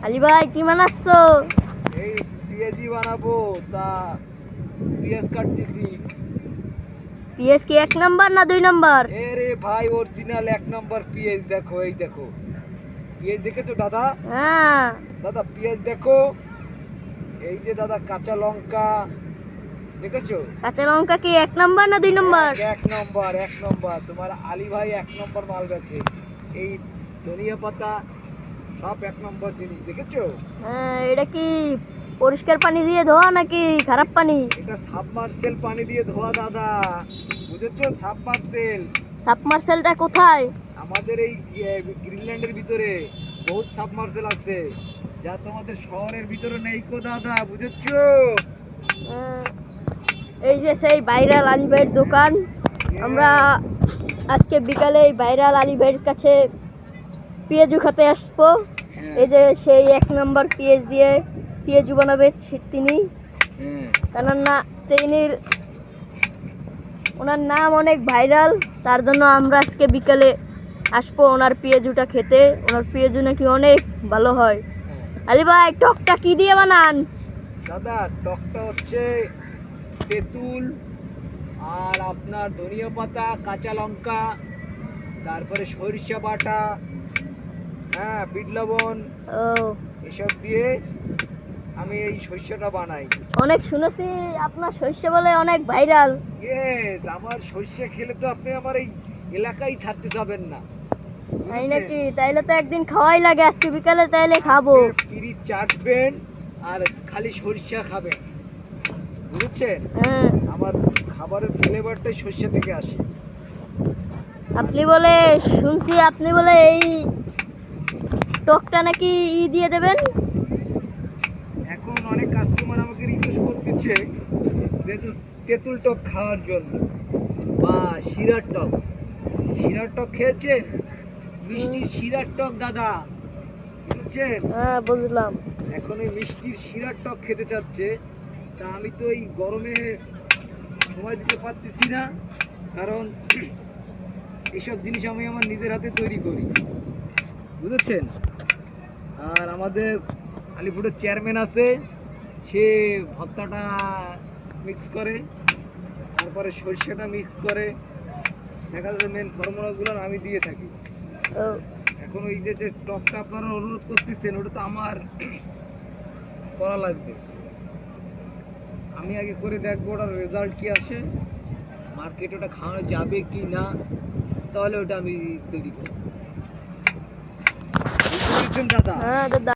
আলী ভাই কি বানাচ্ছো? এই পেঁয়াজি বানাবো, তা পেঁয়াজ কাটতেছি। পেঁয়াজ কি 1 নাম্বার না 2 নাম্বার? রে ভাই, অরিজিনাল 1 নম্বর পেঁয়াজ। দেখো, এই দেখো পেঁয়াজ, দেখেছো দাদা? হ্যাঁ। দাদা পেঁয়াজ দেখো, এই যে দাদা কাঁচা লঙ্কা দেখেছো? কাঁচা লঙ্কা কি 1 নাম্বার না 2 নাম্বার? 1 নম্বর 1 নম্বর। তোমার আলী ভাই 1 নম্বর মাল গেছে। এই ধনিয়া পাতা সব 1 নম্বর জিনিস, দেখেছো? হ্যাঁ, এটা কি পরিষ্কার পানি দিয়ে ধোয়া নাকি খারাপ পানি? এটা সাবমার্সেল পানি দিয়ে ধোয়া দাদা, বুঝেছো? সাবমার্সেল। সাবমার্সেলটা কোথায়? আমাদের এই গ্রিনল্যান্ডের ভিতরে বহুত সাবমার্সেল আছে, যা তোমাদের শহরের ভিতরে নেই কো দাদা, বুঝেছো? হ্যাঁ, এই যে সেই ভাইরাল আলী ভাইয়ের দোকান। আমরা আজকে বিকালে এই ভাইরাল আলী ভাইয়ের কাছে পেঁয়াজু খেতে আসবো। এই যে সেই 1 নাম্বার পেঁয়াজ দিয়ে পেঁয়াজু বানাবে তিনি। ওনার নাম অনেক ভাইরাল, তার জন্য আমরা আজকে বিকালে আসবো ওনার পেঁয়াজুটা খেতে। ওনার পেঁয়াজু নাকি অনেক ভালো হয়। আলী ভাই, টকটা কি দিয়ে বানান? দাদা টকটা হচ্ছে তেঁতুল আর আপনার ধনিয়া পাতা, কাঁচা লঙ্কা, তারপরে সরিষা বাটা, হ্যাঁ, বিট লবণ, ও, এসব দিয়ে আমি এই শস্যটা বানাই। অনেক শুনেছি আপনার শস্য বলে অনেক ভাইরাল। ইয়েস, আমার শস্য খেলে তো আপনি আমার এই এলাকায় ছাড়তে যাবেন না। তাই নাকি? তাইলে তো একদিন খাওয়াই লাগে, আজকে বিকালে তাইলে খাবো। পিরিচ চাটবেন আর খালি সরিষা খাবেন, বুঝছেন? হ্যাঁ। আমার খাবারের ফ্লেভারটাই সরিষা থেকে আসে। আপনি বলে শুনছি আপনি বলে এই টকটা নাকি দিয়ে দেবেন। এখন অনেক কাস্টমার আমাকে রিকোয়েস্ট করতেছে যে তেঁতুল টক খাওয়ার জন্য, বা শিরার টক। শিরার টক খেয়েছেন? মিষ্টির শিরার টক দাদা, বুঝছেন? হ্যাঁ, বুঝলাম। এখন ওই মিষ্টির শিরার টক খেতে চাচ্ছে। তা আমি তো এই গরমে সময় দিতে পারতেছি না, কারণ এইসব জিনিস আমি আমার নিজের হাতে তৈরি করি, বুঝেছেন? আর আমাদের আলিপুরের চেয়ারম্যান আছে, সে ভর্তাটা মিক্স করে, তারপরে সরষেটা মিক্স করে, দেখা যাচ্ছে মেন ফর্মুলাগুলো আমি দিয়ে থাকি। ও, এখন ওই যে টকটা আপনারা অনুরোধ করতেছেন, ওটা তো আমার করা লাগবে। আমি আগে করে দেখবো ওটার রেজাল্ট কি আসে, মার্কেটে ওটা খাওয়ানো যাবে কি না, তাহলে ওটা আমি তৈরি করবো। বুঝতে পেরেছেন দাদা? হ্যাঁ দাদা।